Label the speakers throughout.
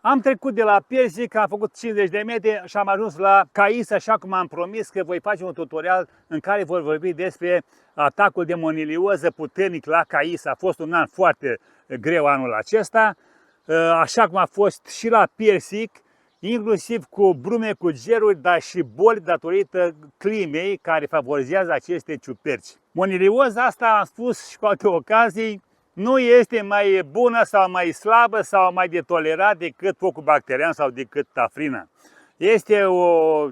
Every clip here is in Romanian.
Speaker 1: Am trecut de la persic, am făcut 50 de metri și am ajuns la cais, așa cum am promis că voi face un tutorial în care voi vorbi despre atacul de monilioză puternic la cais. A fost un an foarte greu anul acesta, așa cum a fost și la persic, inclusiv cu brume, cu geruri, dar și boli datorită climei care favorizează aceste ciuperci. Monilioza asta, am spus și cu alte ocazii, nu este mai bună sau mai slabă sau mai de tolerat decât focul bacterian sau decât tafrina. Este o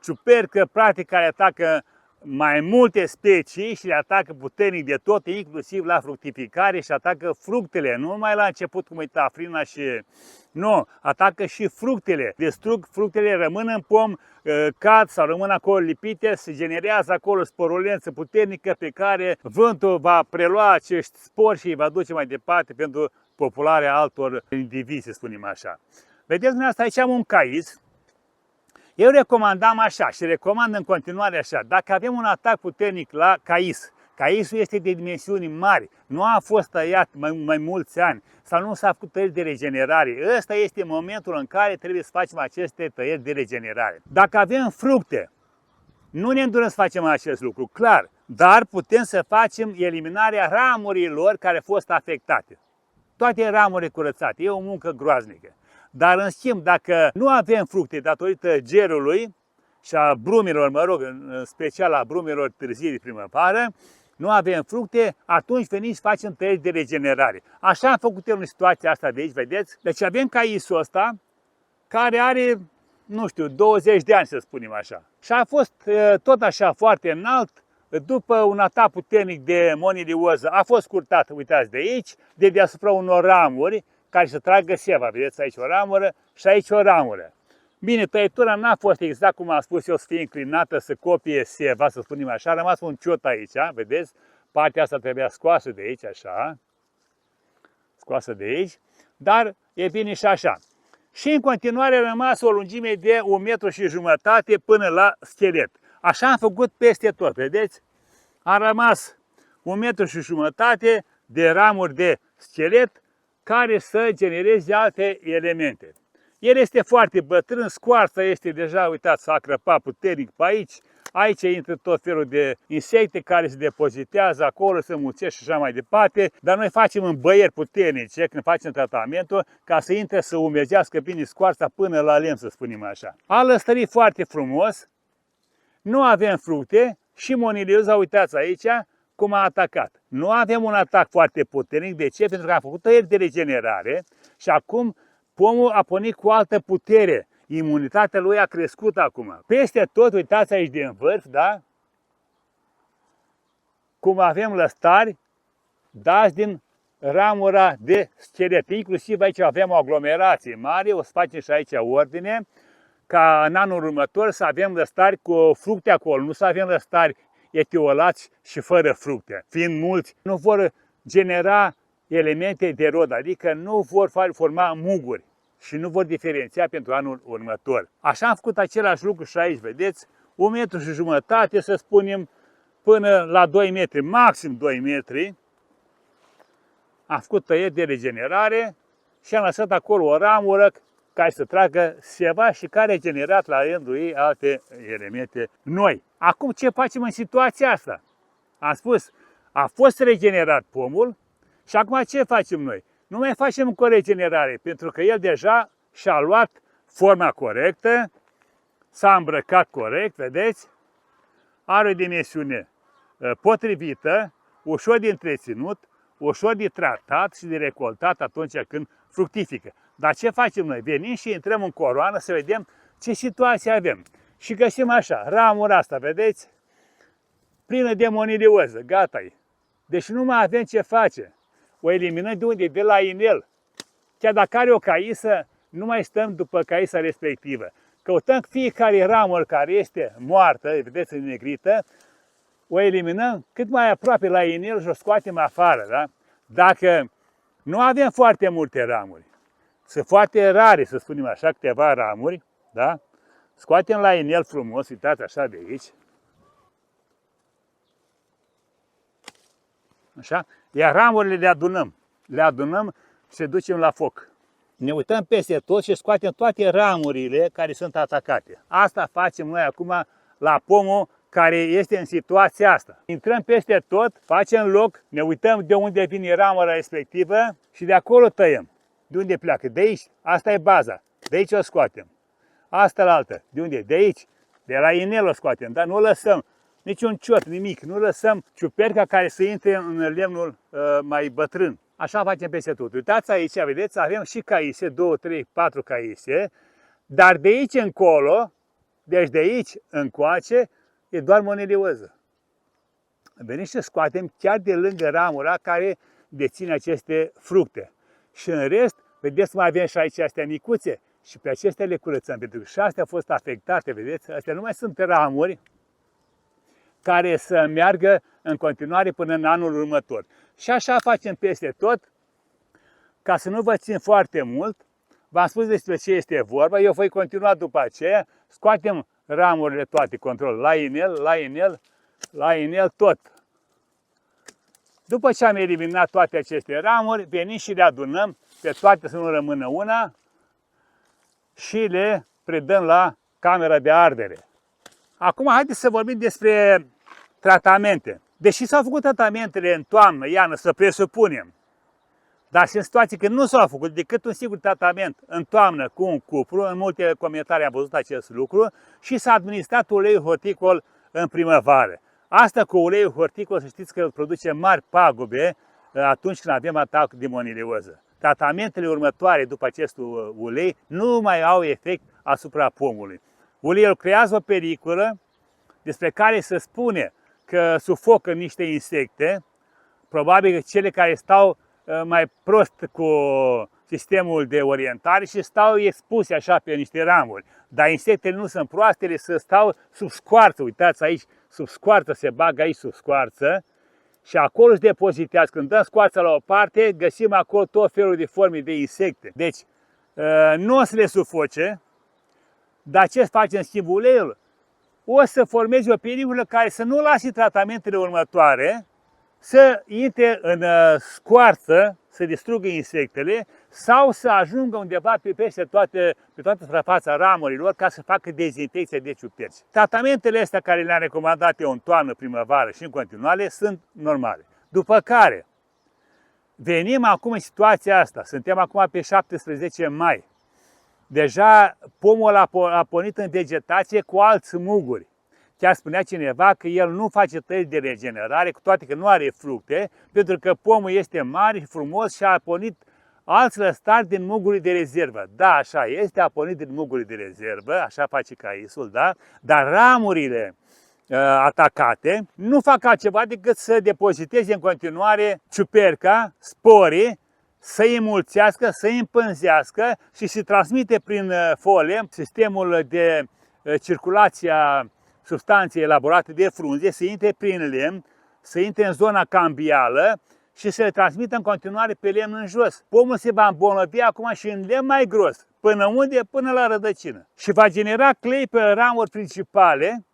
Speaker 1: ciupercă practic care atacă mai multe specii și le atacă puternic de tot, inclusiv la fructificare și atacă fructele, nu numai la început cum e tafrina și... Nu, atacă și fructele, distrug fructele, rămân în pom, cad sau rămân acolo lipite, se generează acolo sporulență puternică pe care vântul va prelua acești spori și îi va duce mai departe pentru popularea altor indivizi, să spunem așa. Vedeți dumneavoastră, aici am un cais. Eu recomandam așa și recomand în continuare așa, dacă avem un atac puternic la cais, caisul este de dimensiuni mari, nu a fost tăiat mai mulți ani sau nu s-a făcut tăieri de regenerare, ăsta este momentul în care trebuie să facem aceste tăieri de regenerare. Dacă avem fructe, nu ne îndurăm să facem acest lucru, clar, dar putem să facem eliminarea ramurilor care au fost afectate. Toate ramurile curățate, e o muncă groaznică. Dar, în schimb, dacă nu avem fructe datorită gerului și a brumilor, mă rog, în special a brumilor târzii de primăvară, nu avem fructe, atunci venim să facem tăieri de regenerare. Așa am făcut eu în situația asta de aici, vedeți? Deci avem caisul ăsta, care are, nu știu, 20 de ani, să spunem așa. Și a fost tot așa foarte înalt, după un atac puternic de monilioză, a fost scurtat, uitați de aici, de deasupra unor ramuri, care să tragă seva. Vedeți aici o ramură și aici o ramură. Bine, tăietura n-a fost exact cum am spus eu, să fie înclinată, să copie seva, să spunem așa. A rămas un ciot aici, vedeți? Partea asta trebuia scoasă de aici, așa. Scoasă de aici. Dar e bine și așa. Și în continuare a rămas o lungime de 1,5 m până la schelet. Așa am făcut peste tot, vedeți? A rămas 1,5 m de ramuri de schelet care să genereze alte elemente. El este foarte bătrân, scoarța este deja, uitați, s-a crăpat puternic pe aici. Aici intră tot felul de insecte care se depozitează acolo, se mulțesc și așa mai departe. Dar noi facem îmbăieri puternice când facem tratamentul ca să intre să umezească bine scoarța până la lemn, să spunem așa. A lăstărit foarte frumos, nu avem fructe și monilioza, uitați aici, cum a atacat. Nu avem un atac foarte puternic. De ce? Pentru că am făcut tăieri de regenerare și acum pomul a pornit cu altă putere. Imunitatea lui a crescut acum. Peste tot, uitați aici de în vârf, da? Cum avem lăstari dați din ramura de schelet. Inclusiv aici avem o aglomerație mare, o să facem și aici ordine, ca în anul următor să avem lăstari cu fructe acolo, nu să avem lăstari etiolați și fără fructe. Fiind mulți, nu vor genera elemente de rod, adică nu vor forma muguri și nu vor diferenția pentru anul următor. Așa am făcut același lucru și aici, vedeți, 1,5 m, să spunem, până la 2 metri, maxim 2 metri. Am făcut tăieri de regenerare și am lăsat acolo o ramură care să tragă seva și care a generat la rândul ei alte elemente noi. Acum ce facem în situația asta? Am spus, a fost regenerat pomul și acum ce facem noi? Nu mai facem cu regenerare, pentru că el deja și-a luat forma corectă, s-a îmbrăcat corect, vedeți? Are o dimensiune potrivită, ușor de întreținut, ușor de tratat și de recoltat atunci când fructifică. Dar ce facem noi? Venim și intrăm în coroană să vedem ce situație avem. Și găsim așa, ramura asta, vedeți? Plină de monilioză, gata-i. Deci nu mai avem ce face. O eliminăm de unde? De la inel. Chiar dacă are o caisă, nu mai stăm după caisa respectivă. Căutăm fiecare ramură care este moartă, vedeți, înnegrită, o eliminăm cât mai aproape la inel și o scoatem afară, da? Dacă nu avem foarte multe ramuri, sunt foarte rare, să spunem așa, câteva ramuri, da? Scoatem la inel frumos, uitați așa de aici. Așa? Iar ramurile le adunăm și le ducem la foc. ne uităm peste tot și scoatem toate ramurile care sunt atacate. Asta facem noi acum la pomul care este în situația asta. Intrăm peste tot, facem loc, ne uităm de unde vine ramura respectivă și de acolo tăiem. De unde pleacă? De aici. Asta e baza. De aici o scoatem. Asta la altă. De unde? De aici. De la inel o scoatem, dar nu lăsăm niciun ciot, nimic. Nu lăsăm ciuperca care să intre în lemnul mai bătrân. Așa facem peste tot. Uitați aici, vedeți, avem și caise, 2, 3, 4 caise, dar de aici încolo, deci de aici încoace, e doar monelioză. Venim și scoatem chiar de lângă ramura care deține aceste fructe. Și în rest, vedeți, mai avem și aici astea micuțe și pe acestea le curățăm, pentru că și astea au fost afectate, vedeți, astea nu mai sunt ramuri care să meargă în continuare până în anul următor. Și așa facem peste tot, ca să nu vă țin foarte mult. V-am spus despre ce este vorba, eu voi continua după aceea, scoatem ramurile toate, control, la inel, la inel, la inel, tot. După ce am eliminat toate aceste ramuri, venim și le adunăm pe toate să nu rămână una și le predăm la camera de ardere. Acum haideți să vorbim despre tratamente. Deși s-au făcut tratamentele în toamnă, iarnă, să presupunem, dar și în situații când nu s-au făcut decât un singur tratament în toamnă cu un cupru, în multe comentarii am văzut acest lucru, și s-a administrat uleiul horticol în primăvară. Asta cu uleiul horticol, să știți că produce mari pagube atunci când avem atac de monelioză. Tratamentele următoare după acest ulei nu mai au efect asupra pomului. Uleiul creează o pericolă despre care se spune că sufocă niște insecte, probabil că cele care stau mai prost cu sistemul de orientare și stau expuse așa pe niște ramuri. Dar insectele nu sunt proastele, să stau sub scoarță. Uitați aici, sub scoarță, se bagă aici sub scoarță și acolo își depozitează. Când dăm scoarța la o parte, găsim acolo tot felul de forme de insecte. Deci, nu o să le sufoce, dar ce face în schimb uleiul? O să formeze o pericolă care să nu lase tratamentele următoare să intre în scoarță, să distrugă insectele sau să ajungă undeva pe toată suprafața ramurilor ca să facă dezinfecție de ciuperci. Tratamentele astea care le-am recomandat eu în toamnă, primăvară și în continuare sunt normale. După care venim acum în situația asta, suntem acum pe 17 mai. Deja pomul a pornit în vegetație cu alți muguri. Chiar spunea cineva că el nu face tăieri de regenerare, cu toate că nu are fructe, pentru că pomul este mare și frumos și a pornit alți lăstari din muguri de rezervă. Da, așa este, a pornit din muguri de rezervă, așa face caisul, da? Dar ramurile atacate nu fac altceva decât să depoziteze în continuare ciuperca, sporii, să îi înmulțească, să îi împânzească și se transmite prin folie sistemul de circulație a substanței elaborate de frunze, să intre prin lemn, să intre în zona cambială și să le transmită în continuare pe lemn în jos. Pomul se va îmbolnăvi acum și în lemn mai gros. Până unde? Până la rădăcină. Și va genera clei pe ramuri principale,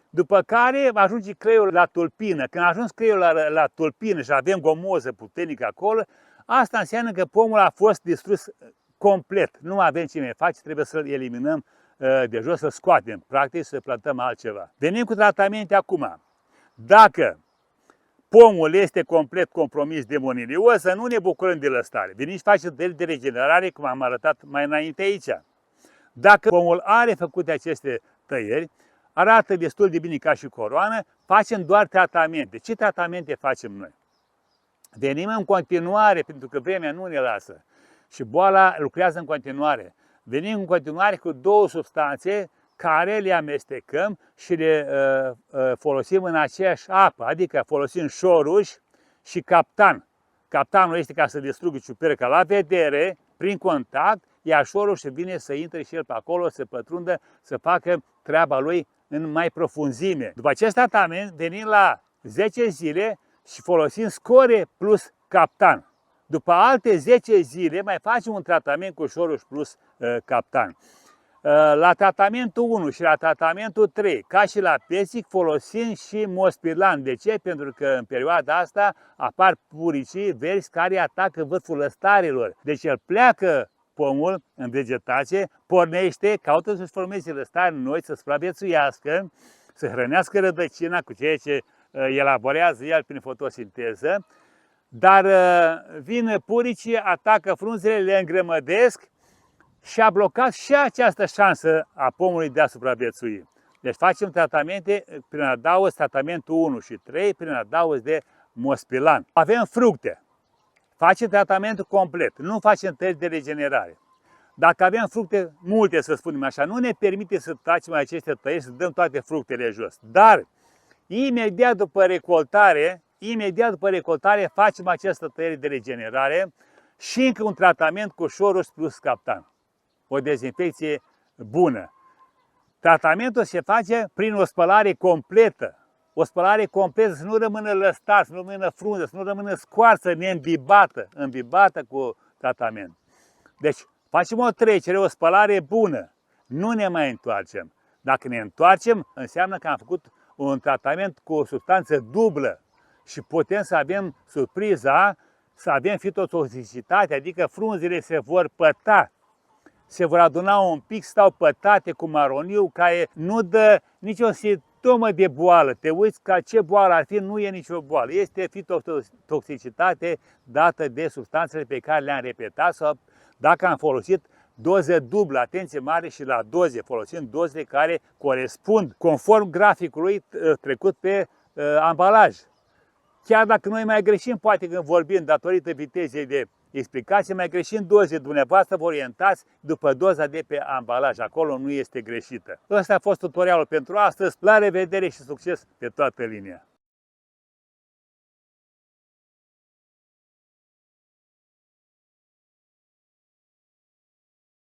Speaker 1: după care va ajunge cleiul la tulpină. Când a ajuns cleiul la tulpină și avem gomoză puternică acolo, asta înseamnă că pomul a fost distrus complet. Nu avem ce mai face, trebuie să-l eliminăm de jos, să scoatem, practic, să plantăm altceva. Venim cu tratamente acum. Dacă pomul este complet compromis de monelioză, nu ne bucurăm de lăstare. Venim și facem tăieri de regenerare, cum am arătat mai înainte aici. Dacă pomul are făcute aceste tăieri, arată destul de bine ca și coroană, facem doar tratamente. Ce tratamente facem noi? Venim în continuare, pentru că vremea nu ne lasă și boala lucrează în continuare. Venim în continuare cu două substanțe care le amestecăm și le folosim în aceeași apă, adică folosim șoruș și captan. Captanul este ca să distrugă ciuperca la vedere, prin contact, iar șorușul vine să intre și el pe acolo, să pătrundă, să facă treaba lui în mai profunzime. După acest tratament venim la 10 zile și folosim score plus captan. După alte 10 zile mai facem un tratament cu șoruș plus captan. La tratamentul 1 și la tratamentul 3, ca și la pesic, folosim și mospirlan. De ce? Pentru că în perioada asta apar puricii verzi care atacă vârful lăstarilor. Deci el pleacă pomul în vegetație, pornește, caută să-și formeze lăstare noi, să supraviețuiască, să hrănească rădăcina cu ceea ce elaborează el prin fotosinteză, dar vin puricii, atacă frunzele, le îngrămădesc și a blocat și această șansă a pomului de a supraviețui. Deci facem tratamente prin adaos, tratamentul 1 și 3, prin adaos de mospilan. Avem fructe. Facem tratamentul complet, nu facem tăieri de regenerare. Dacă avem fructe multe, să spunem așa, nu ne permite să tragem aceste tăieri, să dăm toate fructele jos. Dar, imediat după recoltare, facem această tăiere de regenerare și încă un tratament cu șorus plus captan. O dezinfecție bună. Tratamentul se face prin o spălare completă. O spălare completă, să nu rămână lăstat, să nu rămână frunză, să nu rămână scoarță îmbibată cu tratament. Deci, facem o trecere, o spălare bună. Nu ne mai întoarcem. Dacă ne întoarcem, înseamnă că am făcut un tratament cu o substanță dublă și putem să avem surpriza, să avem fitotoxicitate, adică frunzele se vor păta, se vor aduna un pic, stau pătate cu maroniu, care nu dă nicio simptomă de boală. Te uiți ca ce boală ar fi, nu e nicio boală. Este fitotoxicitate dată de substanțele pe care le-am repetat sau dacă am folosit doze dublă, atenție mare și la doze, folosind dozele care corespund conform graficului trecut pe ambalaj. Chiar dacă noi mai greșim, poate când vorbim datorită vitezei de explicație, mai greșim doze, dumneavoastră vă orientați după doza de pe ambalaj, acolo nu este greșită. Ăsta a fost tutorialul pentru astăzi, la revedere și succes pe toată linia!